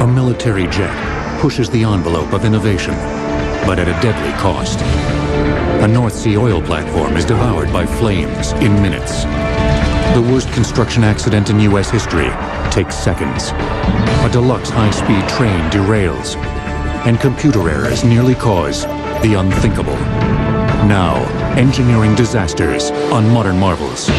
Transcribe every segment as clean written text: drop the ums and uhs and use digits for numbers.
A military jet pushes the envelope of innovation, but at a deadly cost. A North Sea oil platform is devoured by flames in minutes. The worst construction accident in U.S. history takes seconds. A deluxe high-speed train derails, and computer errors nearly cause the unthinkable. Now, engineering disasters on Modern Marvels.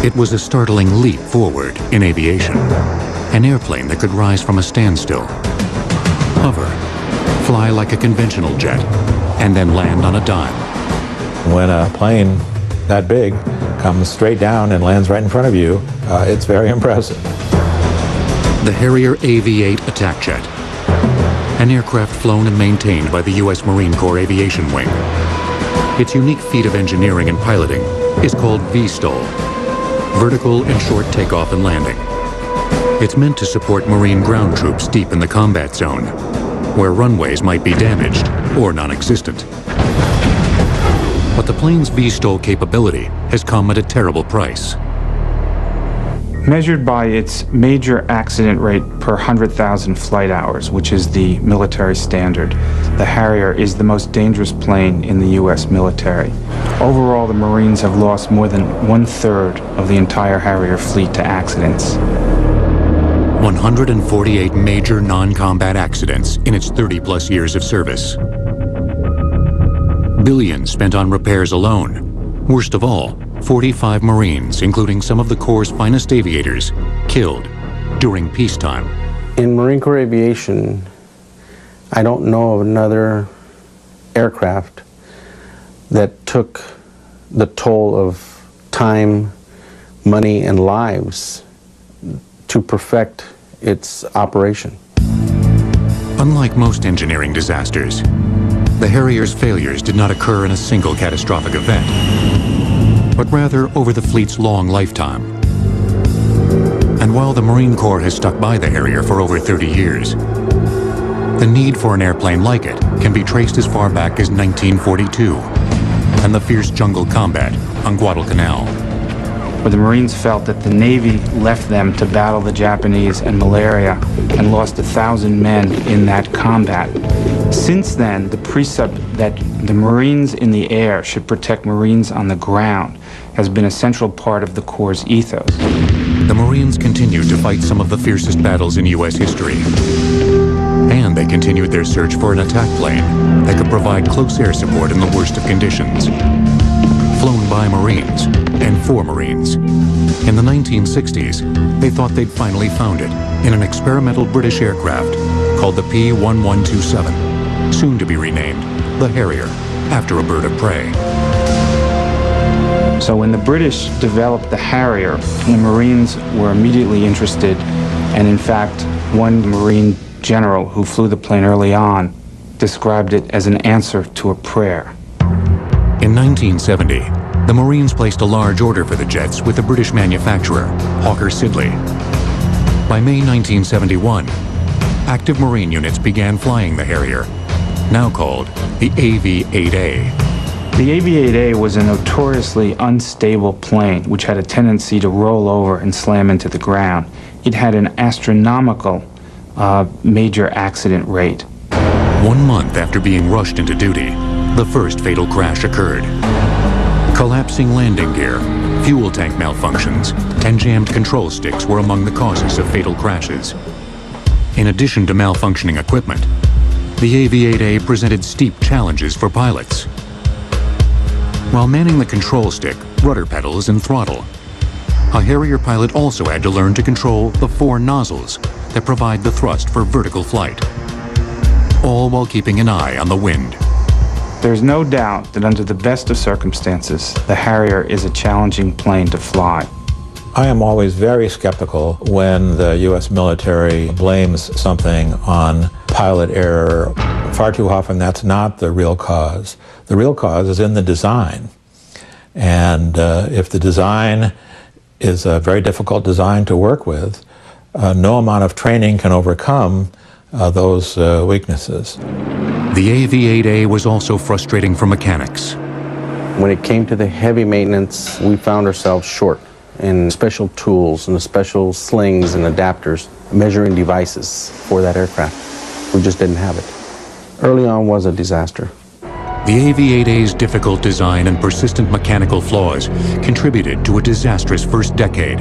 It was a startling leap forward in aviation. An airplane that could rise from a standstill, hover, fly like a conventional jet, and then land on a dime. When a plane that big comes straight down and lands right in front of you, it's very impressive. The Harrier AV-8 attack jet, an aircraft flown and maintained by the U.S. Marine Corps Aviation Wing. Its unique feat of engineering and piloting is called VSTOL, vertical and short takeoff and landing. It's meant to support Marine ground troops deep in the combat zone, where runways might be damaged or non-existent. But the plane's VSTOL capability has come at a terrible price. Measured by its major accident rate per 100,000 flight hours, which is the military standard, the Harrier is the most dangerous plane in the U.S. military. Overall, the Marines have lost more than 1/3 of the entire Harrier fleet to accidents. 148 major non-combat accidents in its 30-plus years of service. Billions spent on repairs alone. Worst of all, 45 Marines, including some of the Corps' finest aviators, killed during peacetime. In Marine Corps aviation, I don't know of another aircraft that took the toll of time, money, and lives to perfect its operation. Unlike most engineering disasters, the Harrier's failures did not occur in a single catastrophic event, but rather over the fleet's long lifetime. And while the Marine Corps has stuck by the Harrier for over 30 years, the need for an airplane like it can be traced as far back as 1942 and the fierce jungle combat on Guadalcanal, where the Marines felt that the Navy left them to battle the Japanese and malaria and lost 1,000 men in that combat. Since then, the precept that the Marines in the air should protect Marines on the ground has been a central part of the Corps' ethos. The Marines continued to fight some of the fiercest battles in U.S. history. And they continued their search for an attack plane that could provide close air support in the worst of conditions. Flown by Marines and for Marines. In the 1960s, they thought they'd finally found it in an experimental British aircraft called the P-1127, soon to be renamed the Harrier, after a bird of prey. So when the British developed the Harrier, the Marines were immediately interested, and in fact, one Marine general who flew the plane early on described it as an answer to a prayer. In 1970, the Marines placed a large order for the jets with the British manufacturer, Hawker Siddeley. By May 1971, active Marine units began flying the Harrier, now called the AV-8A. The AV-8A was a notoriously unstable plane which had a tendency to roll over and slam into the ground. It had an astronomical major accident rate. 1 month after being rushed into duty, the first fatal crash occurred. Collapsing landing gear, fuel tank malfunctions, and jammed control sticks were among the causes of fatal crashes. In addition to malfunctioning equipment, the AV-8A presented steep challenges for pilots. While manning the control stick, rudder pedals, and throttle, a Harrier pilot also had to learn to control the 4 nozzles that provide the thrust for vertical flight, all while keeping an eye on the wind. There's no doubt that under the best of circumstances, the Harrier is a challenging plane to fly. I am always very skeptical when the U.S. military blames something on pilot error. Far too often that's not the real cause. The real cause is in the design. And if the design is a very difficult design to work with, no amount of training can overcome those weaknesses. The AV-8A was also frustrating for mechanics. When it came to the heavy maintenance, we found ourselves short in special tools and the special slings and adapters, measuring devices for that aircraft. We just didn't have it. Early on was a disaster. The AV-8A's difficult design and persistent mechanical flaws contributed to a disastrous first decade,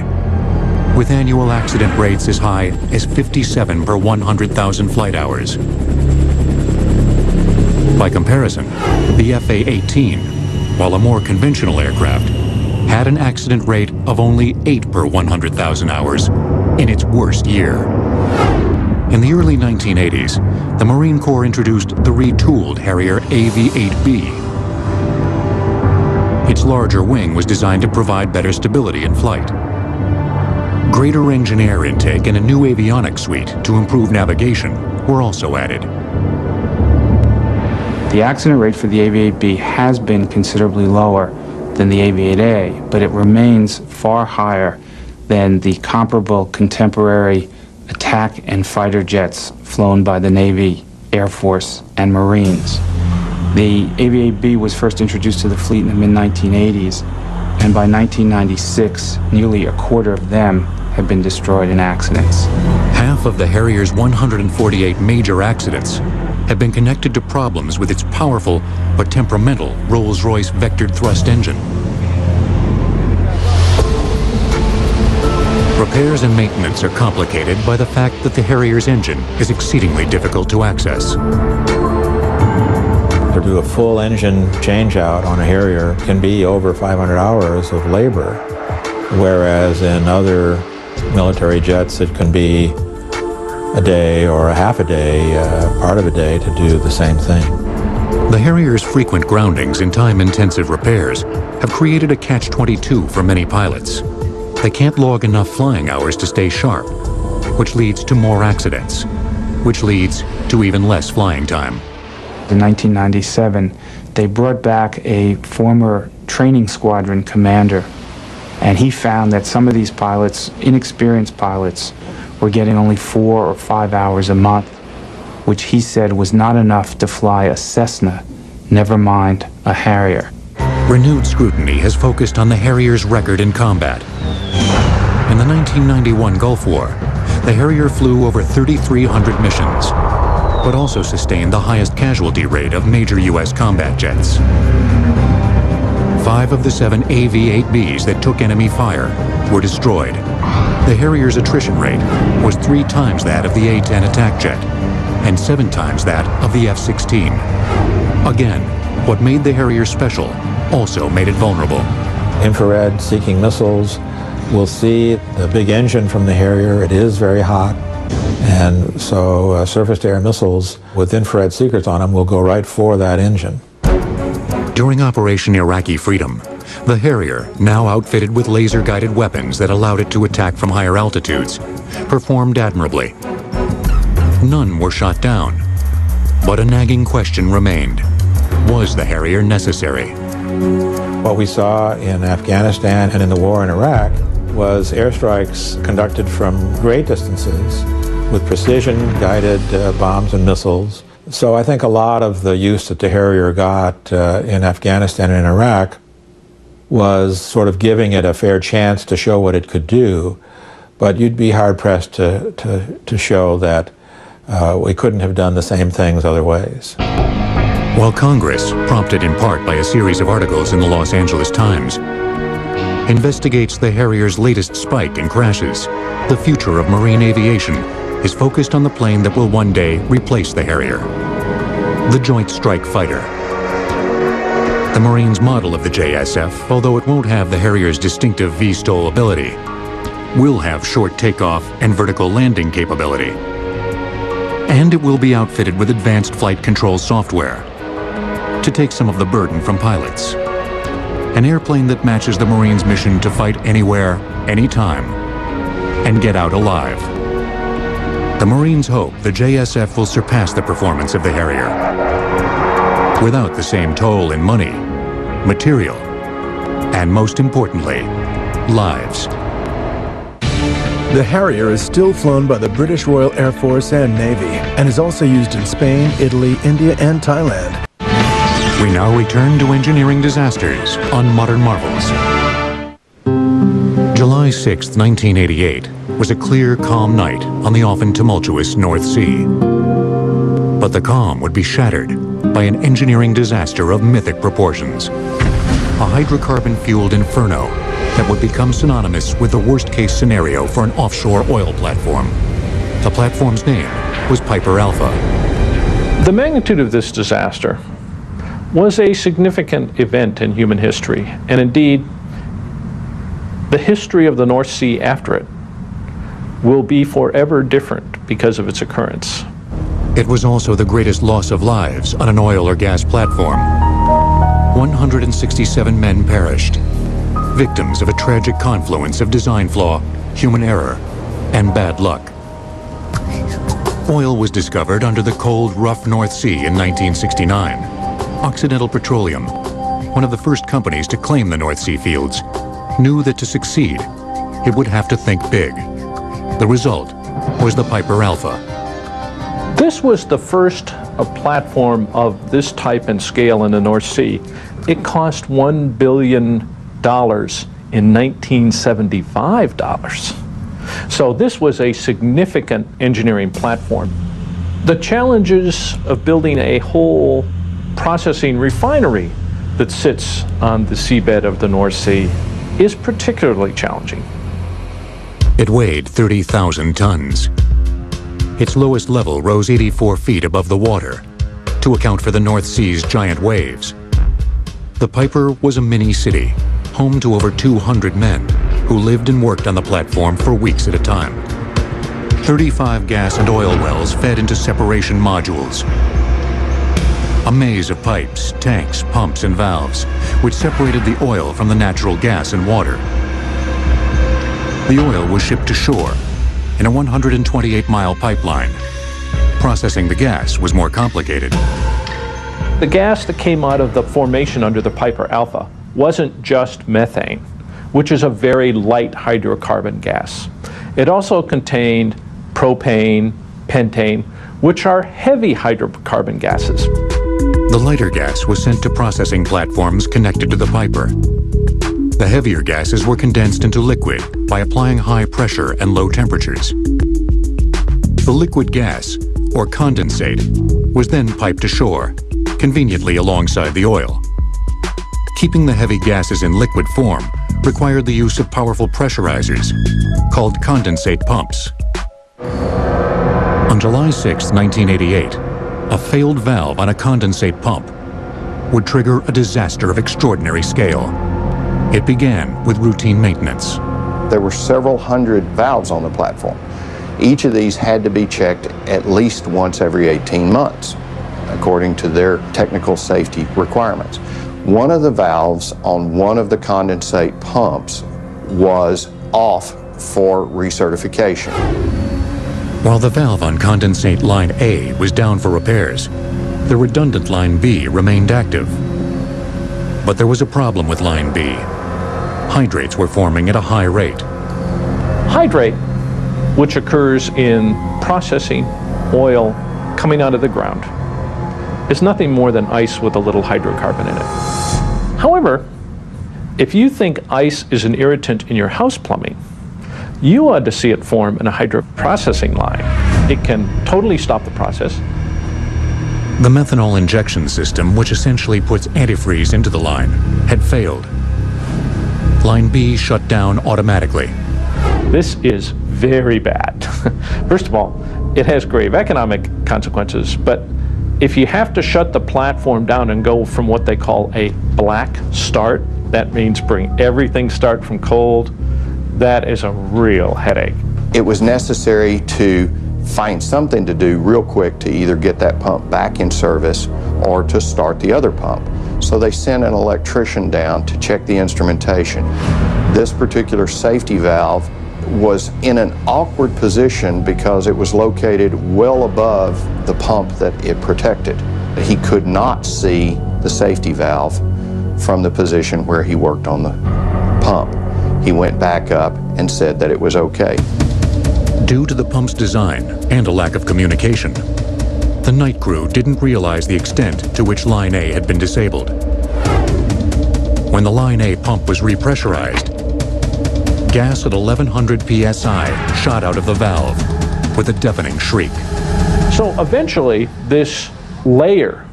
with annual accident rates as high as 57 per 100,000 flight hours. By comparison, the FA-18, while a more conventional aircraft, had an accident rate of only 8 per 100,000 hours in its worst year. In the early 1980s, the Marine Corps introduced the retooled Harrier AV-8B. Its larger wing was designed to provide better stability in flight. Greater engine air intake and a new avionics suite to improve navigation were also added. The accident rate for the AV-8B has been considerably lower than the AV-8A, but it remains far higher than the comparable contemporary attack and fighter jets flown by the Navy, Air Force, and Marines. The AV-8B was first introduced to the fleet in the mid-1980s, and by 1996, nearly a quarter of them had been destroyed in accidents. Half of the Harrier's 148 major accidents have been connected to problems with its powerful but temperamental Rolls-Royce vectored thrust engine. Repairs and maintenance are complicated by the fact that the Harrier's engine is exceedingly difficult to access. To do a full engine change-out on a Harrier can be over 500 hours of labor, whereas in other military jets it can be a day or a half a day, part of a day to do the same thing. The Harrier's frequent groundings and time-intensive repairs have created a catch-22 for many pilots. They can't log enough flying hours to stay sharp, which leads to more accidents, which leads to even less flying time. In 1997, they brought back a former training squadron commander, and he found that some of these pilots, inexperienced pilots, were getting only 4 or 5 hours a month, which he said was not enough to fly a Cessna, never mind a Harrier. Renewed scrutiny has focused on the Harrier's record in combat. In the 1991 Gulf War, the Harrier flew over 3,300 missions, but also sustained the highest casualty rate of major U.S. combat jets. 5 of the 7 AV-8Bs that took enemy fire were destroyed. The Harrier's attrition rate was 3 times that of the A-10 attack jet and 7 times that of the F-16. Again, what made the Harrier special also made it vulnerable. Infrared seeking missiles will see the big engine from the Harrier. It is very hot, and so surface-to-air missiles with infrared seekers on them will go right for that engine. During Operation Iraqi Freedom, the Harrier, now outfitted with laser-guided weapons that allowed it to attack from higher altitudes, performed admirably. None were shot down, but a nagging question remained. Was the Harrier necessary? What we saw in Afghanistan and in the war in Iraq was airstrikes conducted from great distances with precision-guided bombs and missiles. So I think a lot of the use that the Harrier got in Afghanistan and Iraq was sort of giving it a fair chance to show what it could do, but you'd be hard-pressed to show that we couldn't have done the same things other ways. While Congress, prompted in part by a series of articles in the Los Angeles Times, investigates the Harrier's latest spike in crashes, the future of marine aviation is focused on the plane that will one day replace the Harrier, the Joint Strike Fighter. The Marines' model of the JSF, although it won't have the Harrier's distinctive V-STOL ability, will have short takeoff and vertical landing capability. And it will be outfitted with advanced flight control software to take some of the burden from pilots. An airplane that matches the Marines' mission to fight anywhere, anytime, and get out alive. The Marines hope the JSF will surpass the performance of the Harrier, without the same toll in money, material, and most importantly, lives. The Harrier is still flown by the British Royal Air Force and Navy and is also used in Spain, Italy, India, and Thailand. We now return to engineering disasters on Modern Marvels. July 6, 1988 was a clear, calm night on the often tumultuous North Sea. But the calm would be shattered by an engineering disaster of mythic proportions. A hydrocarbon-fueled inferno that would become synonymous with the worst-case scenario for an offshore oil platform. The platform's name was Piper Alpha. The magnitude of this disaster was a significant event in human history, and indeed, the history of the North Sea after it will be forever different because of its occurrence. It was also the greatest loss of lives on an oil or gas platform. 167 men perished, victims of a tragic confluence of design flaw, human error, and bad luck. Oil was discovered under the cold, rough North Sea in 1969. Occidental Petroleum, one of the first companies to claim the North Sea fields, knew that to succeed, it would have to think big. The result was the Piper Alpha. This was the first platform of this type and scale in the North Sea. It cost $1 billion in 1975 dollars. So this was a significant engineering platform. The challenges of building a whole processing refinery that sits on the seabed of the North Sea is particularly challenging. It weighed 30,000 tons. Its lowest level rose 84 feet above the water to account for the North Sea's giant waves. The Piper was a mini-city, home to over 200 men who lived and worked on the platform for weeks at a time. 35 gas and oil wells fed into separation modules. A maze of pipes, tanks, pumps, and valves, which separated the oil from the natural gas and water. The oil was shipped to shore in a 128-mile pipeline. Processing the gas was more complicated. The gas that came out of the formation under the Piper Alpha wasn't just methane, which is a very light hydrocarbon gas. It also contained propane, pentane, which are heavy hydrocarbon gases. The lighter gas was sent to processing platforms connected to the Piper. The heavier gases were condensed into liquid by applying high pressure and low temperatures. The liquid gas, or condensate, was then piped to shore, conveniently alongside the oil. Keeping the heavy gases in liquid form required the use of powerful pressurizers, called condensate pumps. On July 6, 1988, a failed valve on a condensate pump would trigger a disaster of extraordinary scale. It began with routine maintenance. There were several hundred valves on the platform. Each of these had to be checked at least once every 18 months, according to their technical safety requirements. One of the valves on one of the condensate pumps was off for recertification. While the valve on condensate line A was down for repairs, the redundant line B remained active. But there was a problem with line B. Hydrates were forming at a high rate. Hydrate, which occurs in processing oil coming out of the ground, is nothing more than ice with a little hydrocarbon in it. However, if you think ice is an irritant in your house plumbing, you ought to see it form in a hydroprocessing line. It can totally stop the process. The methanol injection system, which essentially puts antifreeze into the line, had failed. Line B shut down automatically. This is very bad. First of all, it has grave economic consequences, but if you have to shut the platform down and go from what they call a black start, that means bring everything start from cold, that is a real headache. It was necessary to find something to do real quick to either get that pump back in service or to start the other pump. So they sent an electrician down to check the instrumentation. This particular safety valve was in an awkward position because it was located well above the pump that it protected. He could not see the safety valve from the position where he worked on the pump. He went back up and said that it was okay. Due to the pump's design and a lack of communication, the night crew didn't realize the extent to which Line A had been disabled. When the Line A pump was repressurized, gas at 1100 psi shot out of the valve with a deafening shriek. So eventually, this layer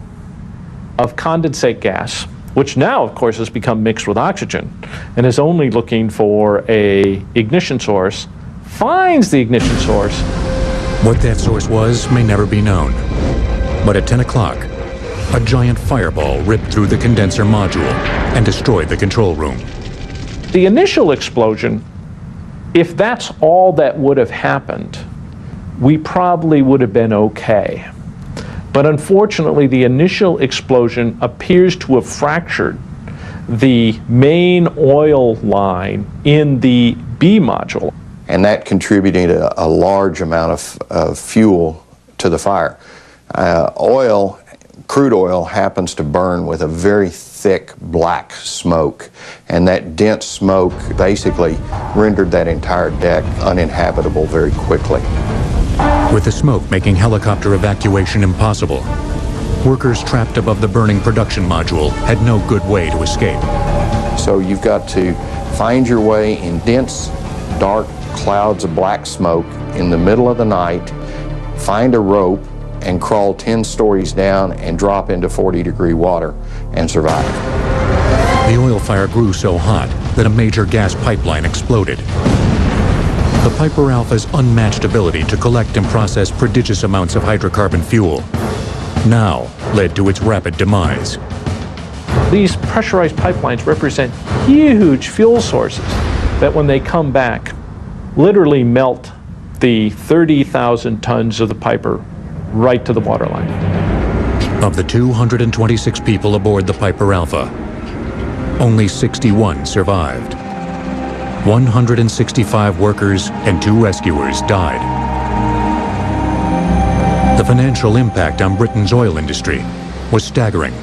of condensate gas, which now, of course, has become mixed with oxygen and is only looking for an ignition source, finds the ignition source. What that source was may never be known. But at 10 o'clock, a giant fireball ripped through the condenser module and destroyed the control room. The initial explosion, if that's all that would have happened, we probably would have been okay. But unfortunately, the initial explosion appears to have fractured the main oil line in the B module. And that contributed a large amount of fuel to the fire. Crude oil happens to burn with a very thick black smoke, and that dense smoke basically rendered that entire deck uninhabitable very quickly. With the smoke making helicopter evacuation impossible, workers trapped above the burning production module had no good way to escape. So you've got to find your way in dense, dark clouds of black smoke in the middle of the night, find a rope, and crawl 10 stories down and drop into 40-degree water and survive. The oil fire grew so hot that a major gas pipeline exploded. The Piper Alpha's unmatched ability to collect and process prodigious amounts of hydrocarbon fuel now led to its rapid demise. These pressurized pipelines represent huge fuel sources that, when they come back, literally melt the 30,000 tons of the Piper right to the waterline. Of the 226 people aboard the Piper Alpha, only 61 survived. 165 workers and 2 rescuers died. The financial impact on Britain's oil industry was staggering.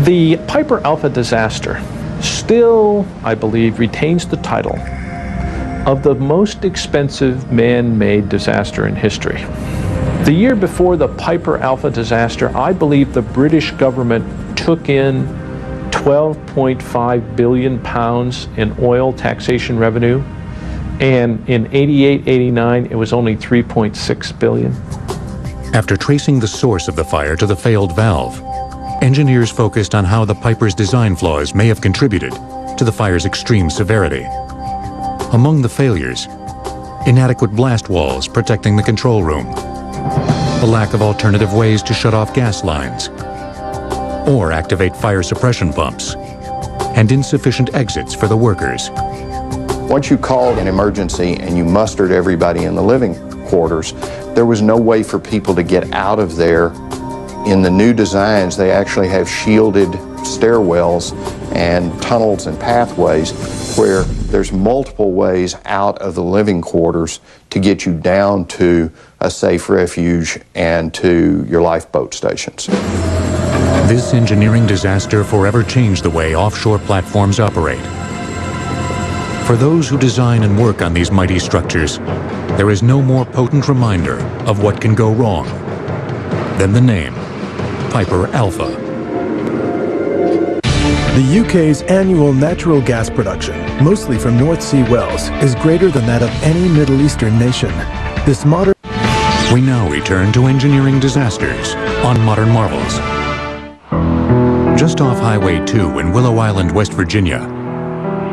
The Piper Alpha disaster still, I believe, retains the title of the most expensive man-made disaster in history. The year before the Piper Alpha disaster, I believe the British government took in 12.5 billion pounds in oil taxation revenue, and in 88-89 it was only 3.6 billion. After tracing the source of the fire to the failed valve, engineers focused on how the Piper's design flaws may have contributed to the fire's extreme severity. Among the failures, inadequate blast walls protecting the control room, the lack of alternative ways to shut off gas lines or activate fire suppression pumps, and insufficient exits for the workers. Once you called an emergency and you mustered everybody in the living quarters, there was no way for people to get out of there. In the new designs, they actually have shielded stairwells and tunnels and pathways where there's multiple ways out of the living quarters to get you down to a safe refuge and to your lifeboat stations. This engineering disaster forever changed the way offshore platforms operate. For those who design and work on these mighty structures, there is no more potent reminder of what can go wrong than the name Piper Alpha. The UK's annual natural gas production, mostly from North Sea wells, is greater than that of any Middle Eastern nation. This modern... We now return to engineering disasters on Modern Marvels. Just off Highway 2 in Willow Island, West Virginia,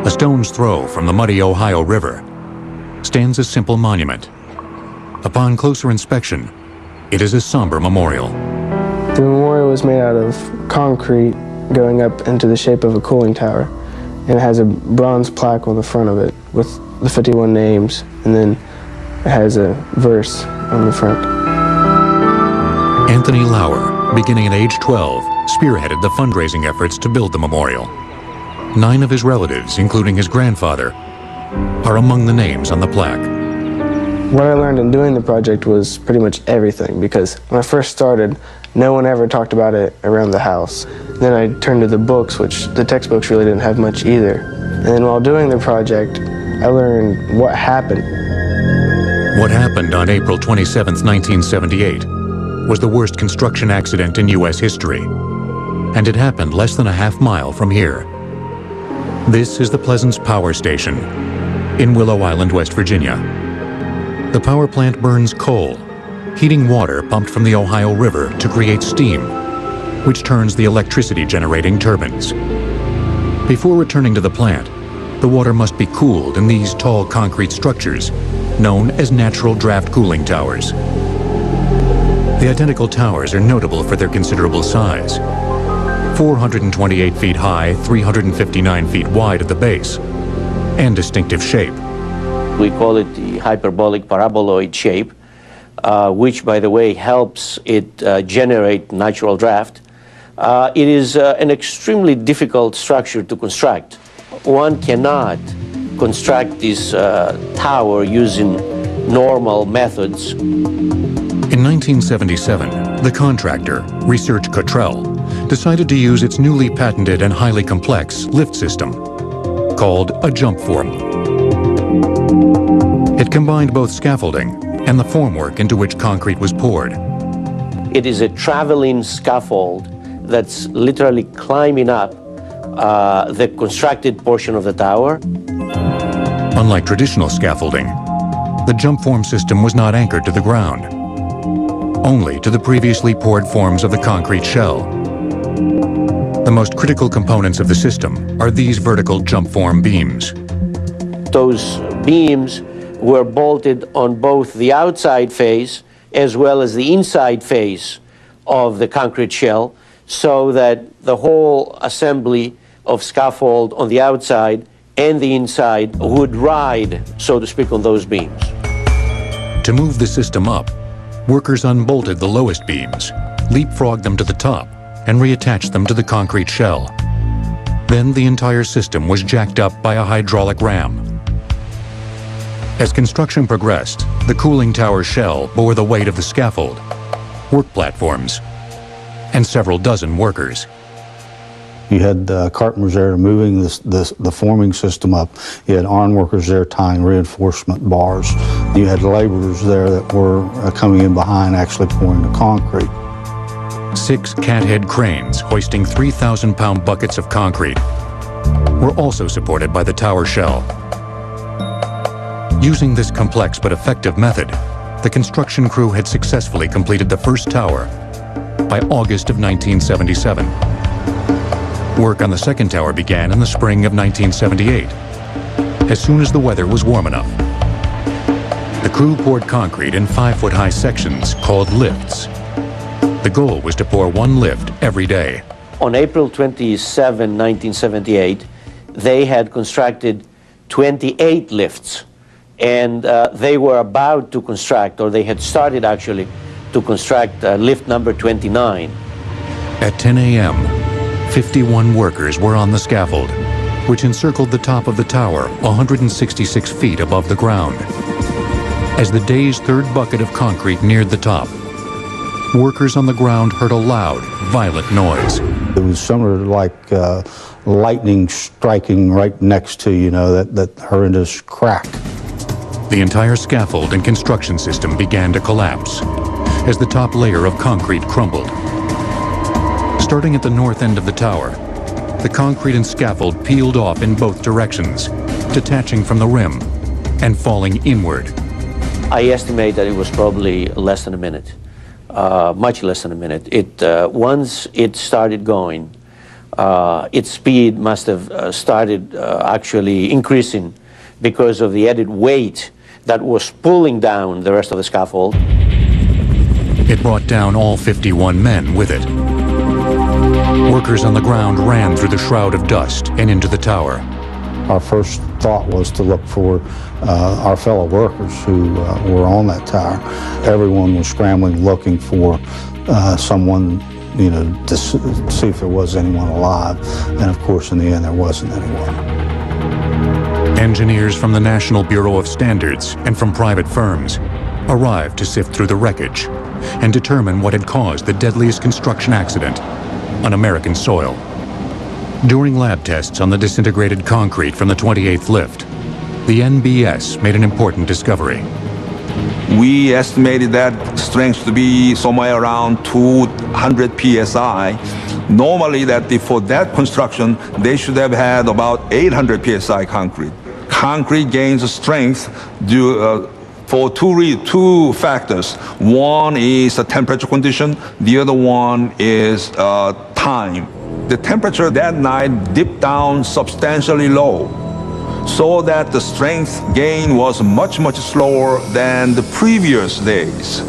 a stone's throw from the muddy Ohio River, stands a simple monument. Upon closer inspection, it is a somber memorial. The memorial was made out of concrete going up into the shape of a cooling tower, and it has a bronze plaque on the front of it with the 51 names, and then it has a verse on the front. Anthony Lauer, beginning at age 12, spearheaded the fundraising efforts to build the memorial. 9 of his relatives, including his grandfather, are among the names on the plaque. What I learned in doing the project was pretty much everything, because when I first started, no one ever talked about it around the house. Then I turned to the books, which the textbooks really didn't have much either. And then while doing the project, I learned what happened. What happened on April 27, 1978, was the worst construction accident in U.S. history, and it happened less than a half-mile from here. This is the Pleasance Power Station in Willow Island, West Virginia. The power plant burns coal, heating water pumped from the Ohio River to create steam, which turns the electricity-generating turbines. Before returning to the plant, the water must be cooled in these tall concrete structures known as natural draft cooling towers. The identical towers are notable for their considerable size. 428 feet high, 359 feet wide at the base, and distinctive shape. We call it the hyperbolic paraboloid shape, which, by the way, helps it generate natural draft. It is an extremely difficult structure to construct. One cannot construct this tower using normal methods. In 1977, the contractor, Research Cottrell, decided to use its newly patented and highly complex lift system, called a jump form. It combined both scaffolding and the formwork into which concrete was poured. It is a traveling scaffold that's literally climbing up the constructed portion of the tower. Unlike traditional scaffolding, the jump form system was not anchored to the ground, only to the previously poured forms of the concrete shell. The most critical components of the system are these vertical jump form beams. Those beams were bolted on both the outside face as well as the inside face of the concrete shell, so that the whole assembly of scaffold on the outside and the inside would ride, so to speak, on those beams. To move the system up, workers unbolted the lowest beams, leapfrogged them to the top, and reattached them to the concrete shell. Then the entire system was jacked up by a hydraulic ram. As construction progressed, the cooling tower shell bore the weight of the scaffold, work platforms, and several dozen workers. You had carpenters there moving the forming system up. You had iron workers there tying reinforcement bars. You had laborers there that were coming in behind actually pouring the concrete. 6 cathead cranes hoisting 3,000-pound buckets of concrete were also supported by the tower shell. Using this complex but effective method, the construction crew had successfully completed the first tower by August of 1977. Work on the second tower began in the spring of 1978, as soon as the weather was warm enough. The crew poured concrete in 5-foot-high sections called lifts. The goal was to pour 1 lift every day. On April 27, 1978, they had constructed 28 lifts, and they were about to construct, or they had started actually, to construct lift number 29. At 10 a.m., 51 workers were on the scaffold, which encircled the top of the tower 166 feet above the ground. As the day's third bucket of concrete neared the top, workers on the ground heard a loud, violent noise. It was similar to like lightning striking right next to, you know, that horrendous crack. The entire scaffold and construction system began to collapse as the top layer of concrete crumbled. Starting at the north end of the tower, the concrete and scaffold peeled off in both directions, detaching from the rim and falling inward. I estimate that it was probably less than a minute, much less than a minute. Once it started going, its speed must have started actually increasing because of the added weight that was pulling down the rest of the scaffold. It brought down all 51 men with it. Workers on the ground ran through the shroud of dust and into the tower. Our first thought was to look for our fellow workers who were on that tower. Everyone was scrambling, looking for someone, you know, to see if there was anyone alive. And of course, in the end, there wasn't anyone. Engineers from the National Bureau of Standards and from private firms arrived to sift through the wreckage and determine what had caused the deadliest construction accident on American soil. During lab tests on the disintegrated concrete from the 28th lift, the NBS made an important discovery. We estimated that strength to be somewhere around 200 psi. Normally, for that construction, they should have had about 800 psi concrete. Concrete gains strength for two factors. One is the temperature condition. The other one is time. The temperature that night dipped down substantially low, so that the strength gain was much, much slower than the previous days.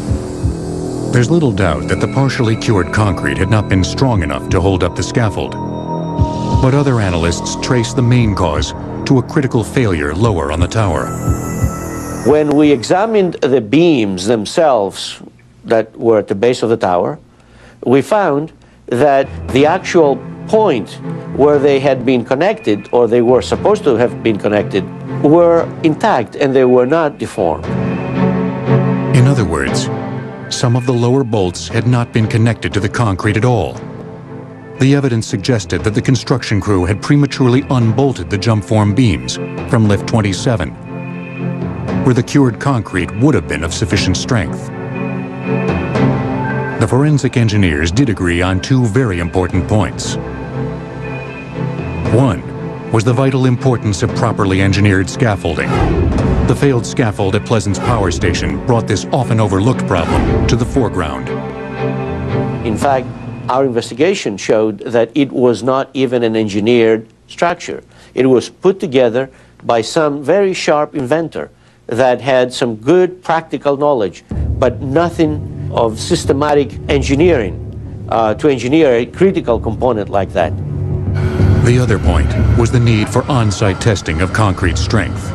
There's little doubt that the partially cured concrete had not been strong enough to hold up the scaffold. But other analysts trace the main cause to a critical failure lower on the tower. When we examined the beams themselves that were at the base of the tower, we found that the actual point where they had been connected, or they were supposed to have been connected, were intact and they were not deformed. In other words, some of the lower bolts had not been connected to the concrete at all. The evidence suggested that the construction crew had prematurely unbolted the jump form beams from lift 27, where the cured concrete would have been of sufficient strength. The forensic engineers did agree on two very important points. One was the vital importance of properly engineered scaffolding. The failed scaffold at Pleasants Power Station brought this often overlooked problem to the foreground. In fact, our investigation showed that it was not even an engineered structure. It was put together by some very sharp inventor that had some good practical knowledge, but nothing of systematic engineering to engineer a critical component like that. The other point was the need for on-site testing of concrete strength.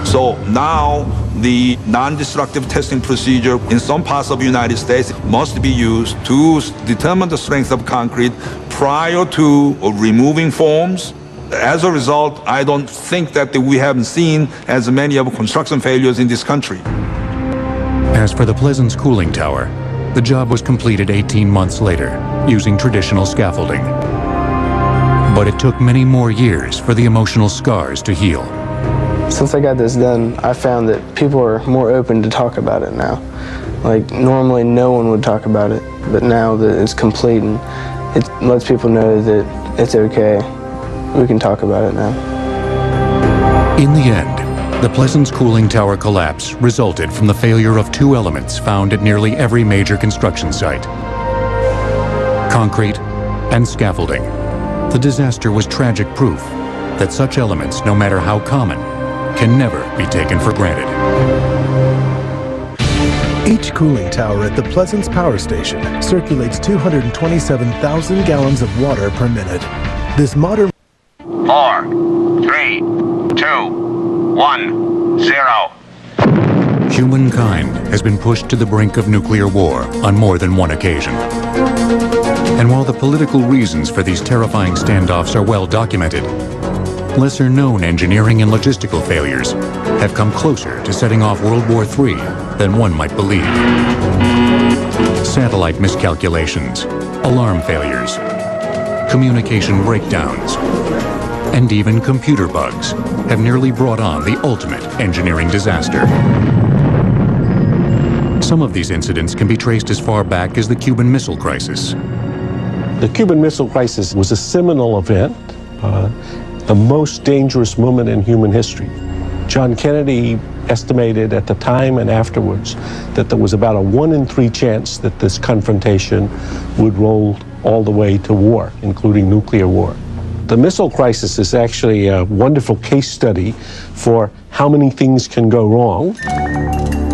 So now the non-destructive testing procedure in some parts of the United States must be used to determine the strength of concrete prior to removing forms. As a result, I don't think that we haven't seen as many of construction failures in this country. As for the Pleasants cooling tower, the job was completed 18 months later, using traditional scaffolding. But it took many more years for the emotional scars to heal. Since I got this done, I found that people are more open to talk about it now. Like, normally no one would talk about it, but now that it's complete, and it lets people know that it's okay. We can talk about it now. In the end, the Pleasants cooling tower collapse resulted from the failure of two elements found at nearly every major construction site: concrete and scaffolding. The disaster was tragic proof that such elements, no matter how common, can never be taken for granted. Each cooling tower at the Pleasants Power Station circulates 227,000 gallons of water per minute. This modern 4, 3, 2, 1, 0. Humankind has been pushed to the brink of nuclear war on more than one occasion. And while the political reasons for these terrifying standoffs are well documented, lesser-known engineering and logistical failures have come closer to setting off World War III than one might believe. Satellite miscalculations, alarm failures, communication breakdowns, and even computer bugs have nearly brought on the ultimate engineering disaster. Some of these incidents can be traced as far back as the Cuban Missile Crisis. The Cuban Missile Crisis was a seminal event, the most dangerous moment in human history. John Kennedy estimated at the time and afterwards that there was about a 1 in 3 chance that this confrontation would roll all the way to war, including nuclear war. The missile crisis is actually a wonderful case study for how many things can go wrong.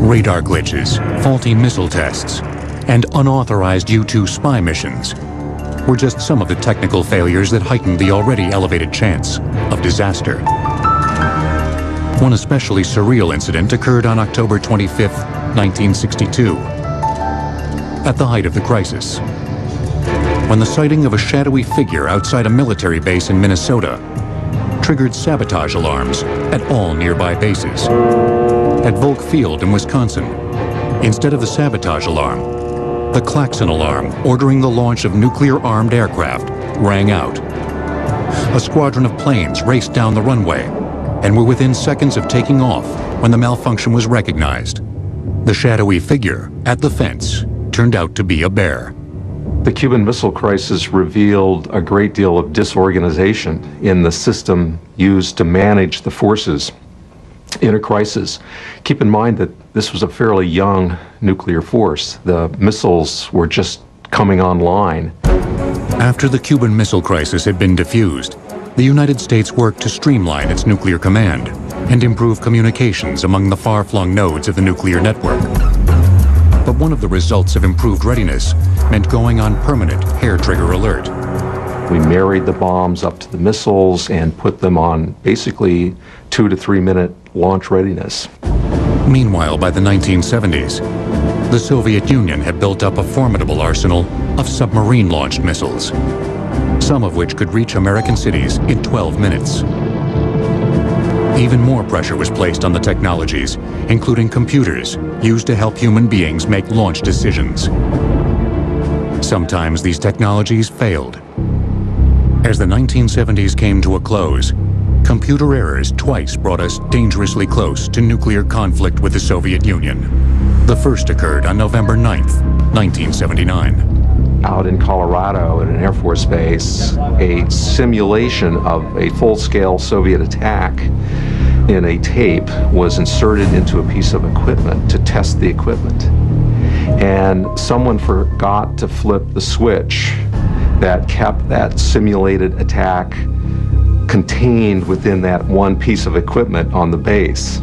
Radar glitches, faulty missile tests, and unauthorized U-2 spy missions were just some of the technical failures that heightened the already elevated chance of disaster. One especially surreal incident occurred on October 25, 1962, at the height of the crisis, when the sighting of a shadowy figure outside a military base in Minnesota triggered sabotage alarms at all nearby bases. At Volk Field in Wisconsin, instead of the sabotage alarm, the klaxon alarm ordering the launch of nuclear-armed aircraft rang out. A squadron of planes raced down the runway, and were within seconds of taking off when the malfunction was recognized. The shadowy figure at the fence turned out to be a bear. The Cuban Missile Crisis revealed a great deal of disorganization in the system used to manage the forces in a crisis. Keep in mind that this was a fairly young nuclear force. The missiles were just coming online. After the Cuban Missile Crisis had been diffused, the United States worked to streamline its nuclear command and improve communications among the far-flung nodes of the nuclear network. But one of the results of improved readiness meant going on permanent hair-trigger alert. We married the bombs up to the missiles and put them on basically 2 to 3 minute launch readiness. Meanwhile, by the 1970s, the Soviet Union had built up a formidable arsenal of submarine-launched missiles, some of which could reach American cities in 12 minutes. Even more pressure was placed on the technologies, including computers used to help human beings make launch decisions. Sometimes these technologies failed. As the 1970s came to a close, computer errors twice brought us dangerously close to nuclear conflict with the Soviet Union. The first occurred on November 9th, 1979. Out in Colorado at an Air Force base, a simulation of a full-scale Soviet attack in a tape was inserted into a piece of equipment to test the equipment. And someone forgot to flip the switch that kept that simulated attack contained within that one piece of equipment on the base.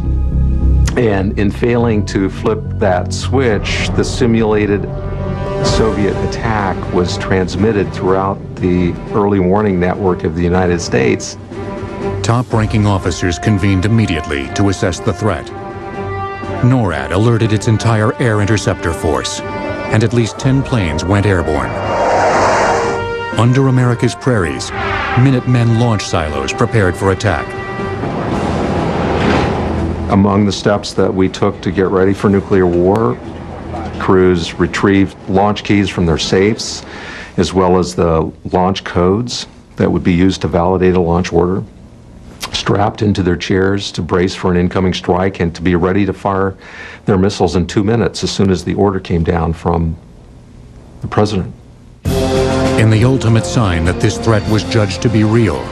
And in failing to flip that switch, the simulated Soviet attack was transmitted throughout the early warning network of the United States. Top-ranking officers convened immediately to assess the threat. NORAD alerted its entire air interceptor force, and at least 10 planes went airborne. Under America's prairies, Minutemen launch silos prepared for attack. Among the steps that we took to get ready for nuclear war, crews retrieved launch keys from their safes, as well as the launch codes that would be used to validate a launch order, strapped into their chairs to brace for an incoming strike and to be ready to fire their missiles in 2 minutes as soon as the order came down from the president. In the ultimate sign that this threat was judged to be real,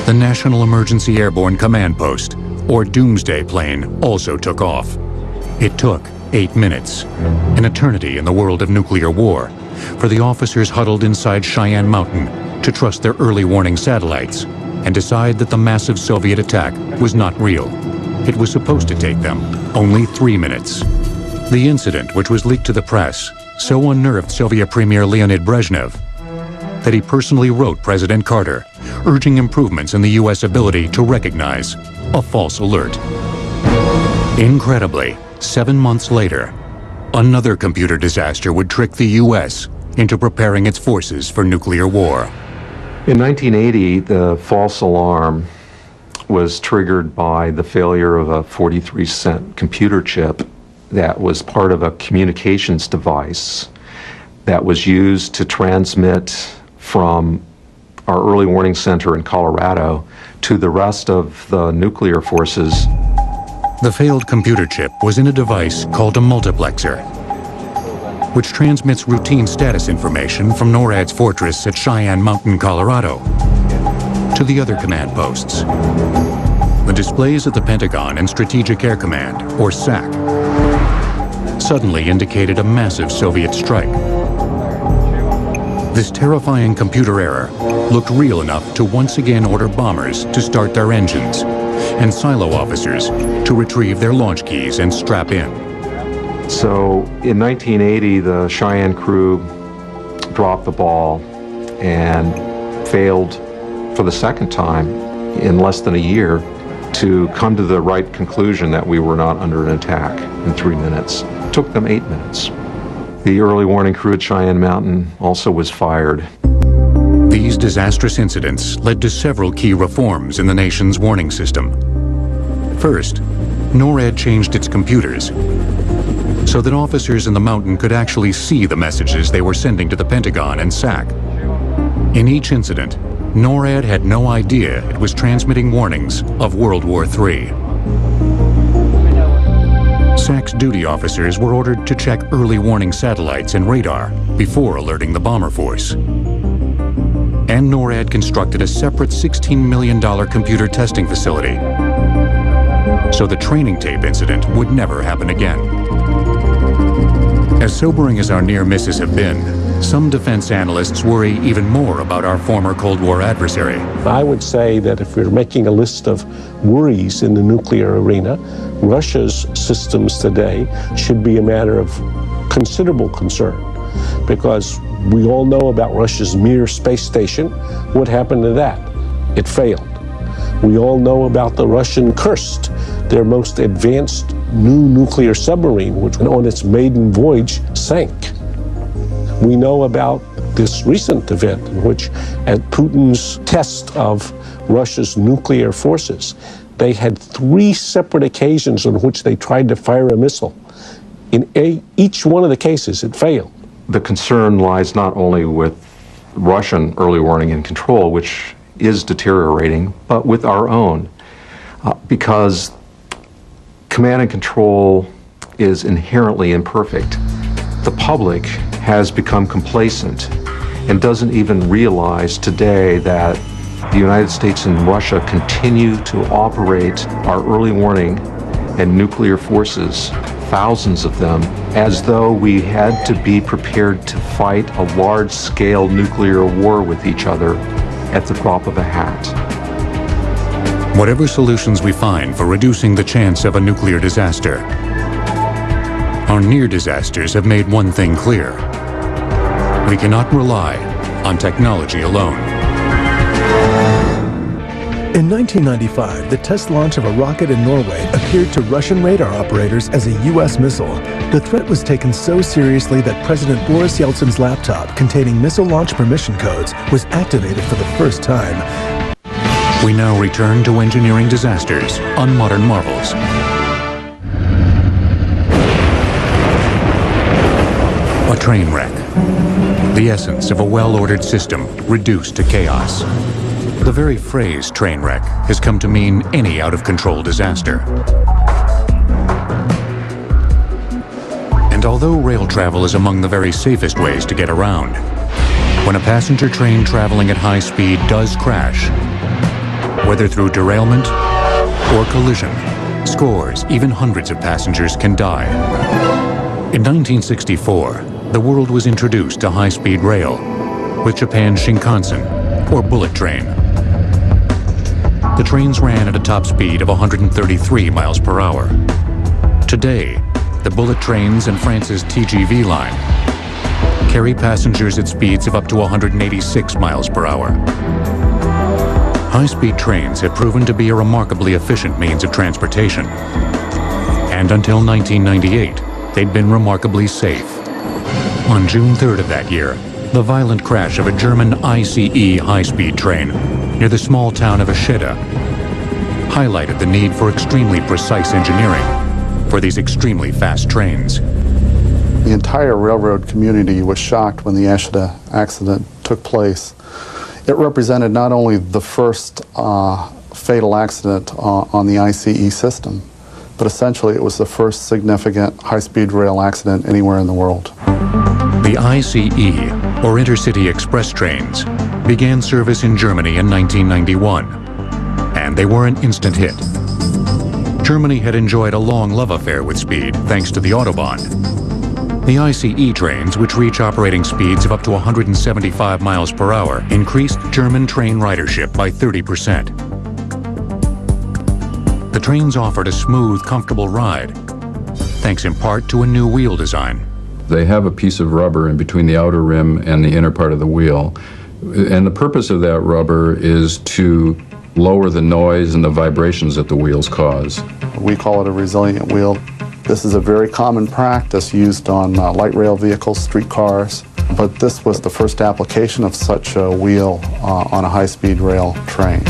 the National Emergency Airborne Command Post, or Doomsday Plane, also took off. It took 8 minutes, an eternity in the world of nuclear war, for the officers huddled inside Cheyenne Mountain to trust their early warning satellites and decide that the massive Soviet attack was not real. It was supposed to take them only 3 minutes. The incident, which was leaked to the press, so unnerved Soviet Premier Leonid Brezhnev that he personally wrote President Carter, urging improvements in the U.S. ability to recognize a false alert. Incredibly, 7 months later, another computer disaster would trick the U.S. into preparing its forces for nuclear war. In 1980, the false alarm was triggered by the failure of a 43-cent computer chip that was part of a communications device that was used to transmit from our early warning center in Colorado to the rest of the nuclear forces. The failed computer chip was in a device called a multiplexer, which transmits routine status information from NORAD's fortress at Cheyenne Mountain, Colorado, to the other command posts. The displays at the Pentagon and Strategic Air Command, or SAC, suddenly indicated a massive Soviet strike. This terrifying computer error looked real enough to once again order bombers to start their engines and silo officers to retrieve their launch keys and strap in. So in 1980, the Cheyenne crew dropped the ball and failed for the second time in less than a year to come to the right conclusion that we were not under an attack in 3 minutes. It took them 8 minutes. The early warning crew at Cheyenne Mountain also was fired. These disastrous incidents led to several key reforms in the nation's warning system. First, NORAD changed its computers so that officers in the mountain could actually see the messages they were sending to the Pentagon and SAC. In each incident, NORAD had no idea it was transmitting warnings of World War III. SAC's duty officers were ordered to check early warning satellites and radar before alerting the bomber force. And NORAD constructed a separate $16 million computer testing facility, so the training tape incident would never happen again. As sobering as our near misses have been, some defense analysts worry even more about our former Cold War adversary. I would say that if we're making a list of worries in the nuclear arena, Russia's systems today should be a matter of considerable concern, because we all know about Russia's Mir space station. What happened to that? It failed. We all know about the Russian Kursk, their most advanced new nuclear submarine, which on its maiden voyage sank. We know about this recent event in which, at Putin's test of Russia's nuclear forces, they had 3 separate occasions on which they tried to fire a missile. In each one of the cases, it failed. The concern lies not only with Russian early warning and control, which is deteriorating, but with our own, because command and control is inherently imperfect. The public has become complacent and doesn't even realize today that the United States and Russia continue to operate our early warning and nuclear forces, thousands of them, as though we had to be prepared to fight a large-scale nuclear war with each other at the drop of a hat. Whatever solutions we find for reducing the chance of a nuclear disaster, our near disasters have made one thing clear. We cannot rely on technology alone. In 1995, the test launch of a rocket in Norway appeared to Russian radar operators as a U.S. missile. The threat was taken so seriously that President Boris Yeltsin's laptop containing missile launch permission codes was activated for the first time. We now return to engineering disasters on Modern Marvels. A train wreck. The essence of a well-ordered system reduced to chaos. The very phrase train wreck has come to mean any out-of-control disaster. And although rail travel is among the very safest ways to get around, when a passenger train traveling at high speed does crash, whether through derailment or collision, scores, even hundreds of passengers can die. In 1964, the world was introduced to high-speed rail with Japan's Shinkansen, or bullet train. The trains ran at a top speed of 133 miles per hour. Today, the bullet trains and France's TGV line carry passengers at speeds of up to 186 miles per hour. High-speed trains have proven to be a remarkably efficient means of transportation. And until 1998, they'd been remarkably safe. On June 3rd of that year, the violent crash of a German ICE high-speed train near the small town of Eschede highlighted the need for extremely precise engineering for these extremely fast trains. The entire railroad community was shocked when the Eschede accident took place. It represented not only the first fatal accident on the ICE system, but essentially it was the first significant high-speed rail accident anywhere in the world. The ICE, or Intercity Express trains, began service in Germany in 1991, and they were an instant hit. Germany had enjoyed a long love affair with speed thanks to the Autobahn. The ICE trains, which reach operating speeds of up to 175 miles per hour, increased German train ridership by 30%. The trains offered a smooth, comfortable ride, thanks in part to a new wheel design. They have a piece of rubber in between the outer rim and the inner part of the wheel. And the purpose of that rubber is to lower the noise and the vibrations that the wheels cause. We call it a resilient wheel. This is a very common practice used on light rail vehicles, streetcars, but this was the first application of such a wheel on a high-speed rail train.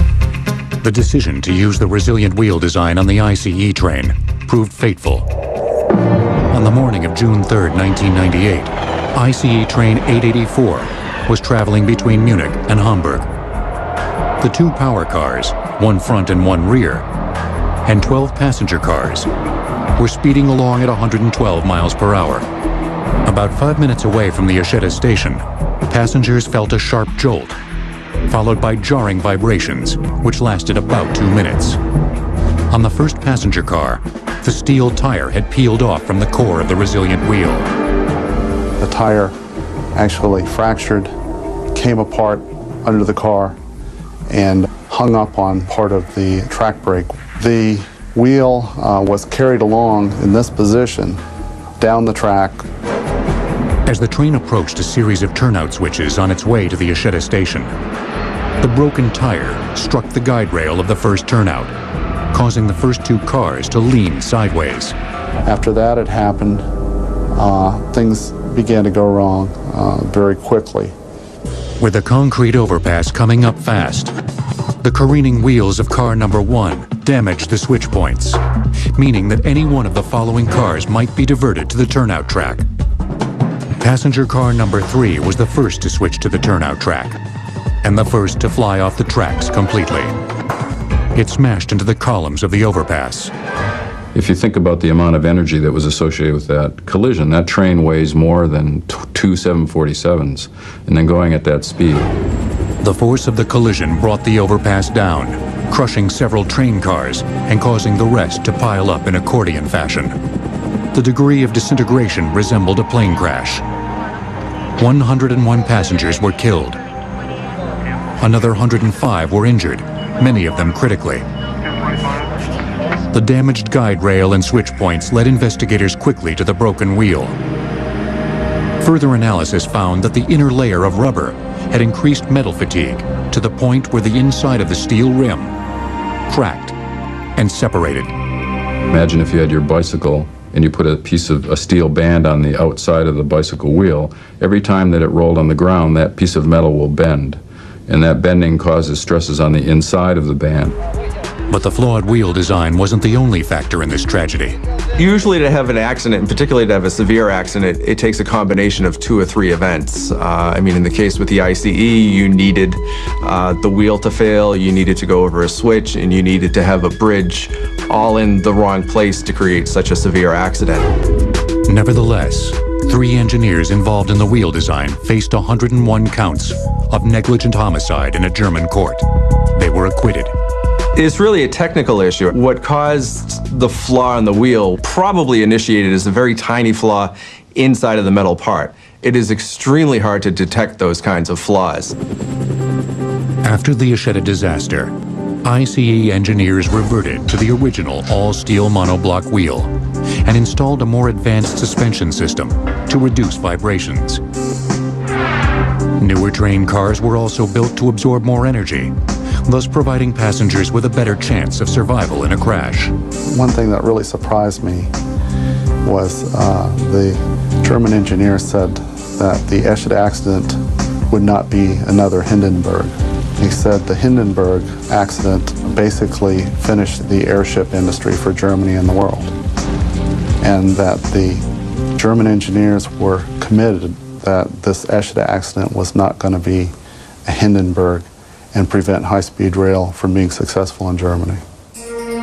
The decision to use the resilient wheel design on the ICE train proved fateful. On the morning of June 3, 1998, ICE train 884 was traveling between Munich and Hamburg. The 2 power cars, 1 front and 1 rear, and 12 passenger cars were speeding along at 112 miles per hour. About 5 minutes away from the Yashida station, passengers felt a sharp jolt, followed by jarring vibrations, which lasted about 2 minutes. On the first passenger car, the steel tire had peeled off from the core of the resilient wheel. The tire actually fractured, came apart under the car, and hung up on part of the track brake. The wheel was carried along in this position down the track. As the train approached a series of turnout switches on its way to the Yashida station, the broken tire struck the guide rail of the first turnout, causing the first 2 cars to lean sideways. After that had happened, things began to go wrong very quickly. With the concrete overpass coming up fast, the careening wheels of car number 1 damaged the switch points, meaning that any one of the following cars might be diverted to the turnout track. Passenger car number 3 was the first to switch to the turnout track, and the first to fly off the tracks completely. It smashed into the columns of the overpass. If you think about the amount of energy that was associated with that collision, that train weighs more than 2 747s, and then going at that speed. The force of the collision brought the overpass down, crushing several train cars and causing the rest to pile up in accordion fashion. The degree of disintegration resembled a plane crash. 101 passengers were killed. Another 105 were injured, many of them critically. The damaged guide rail and switch points led investigators quickly to the broken wheel. Further analysis found that the inner layer of rubber had increased metal fatigue to the point where the inside of the steel rim cracked and separated. Imagine if you had your bicycle and you put a steel band on the outside of the bicycle wheel. Every time that it rolled on the ground, that piece of metal will bend, and that bending causes stresses on the inside of the band. But the flawed wheel design wasn't the only factor in this tragedy. Usually to have an accident, and particularly to have a severe accident, it takes a combination of 2 or 3 events. I mean, in the case with the ICE, you needed the wheel to fail, you needed to go over a switch, and you needed to have a bridge all in the wrong place to create such a severe accident. Nevertheless, 3 engineers involved in the wheel design faced 101 counts of negligent homicide in a German court. They were acquitted. It's really a technical issue. What caused the flaw in the wheel probably initiated as a very tiny flaw inside of the metal part. It is extremely hard to detect those kinds of flaws. After the Yashida disaster, ICE engineers reverted to the original all-steel monoblock wheel and installed a more advanced suspension system to reduce vibrations. Newer train cars were also built to absorb more energy, thus providing passengers with a better chance of survival in a crash. One thing that really surprised me was the German engineer said that the Yashida accident would not be another Hindenburg. He said the Hindenburg accident basically finished the airship industry for Germany and the world, and that the German engineers were committed that this Yashida accident was not going to be a Hindenburg and prevent high-speed rail from being successful in Germany.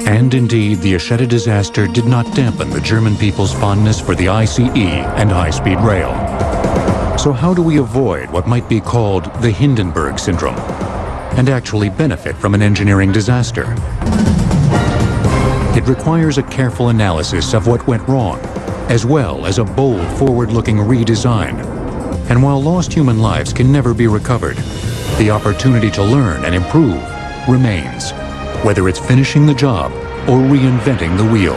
And indeed, the Yashida disaster did not dampen the German people's fondness for the ICE and high-speed rail. So how do we avoid what might be called the Hindenburg syndrome and actually benefit from an engineering disaster? It requires a careful analysis of what went wrong, as well as a bold, forward-looking redesign. And while lost human lives can never be recovered, the opportunity to learn and improve remains. Whether it's finishing the job or reinventing the wheel,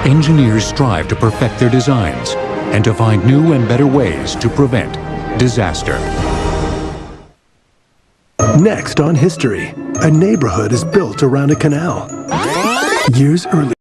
engineers strive to perfect their designs and to find new and better ways to prevent disaster. Next on History, a neighborhood is built around a canal. Years earlier,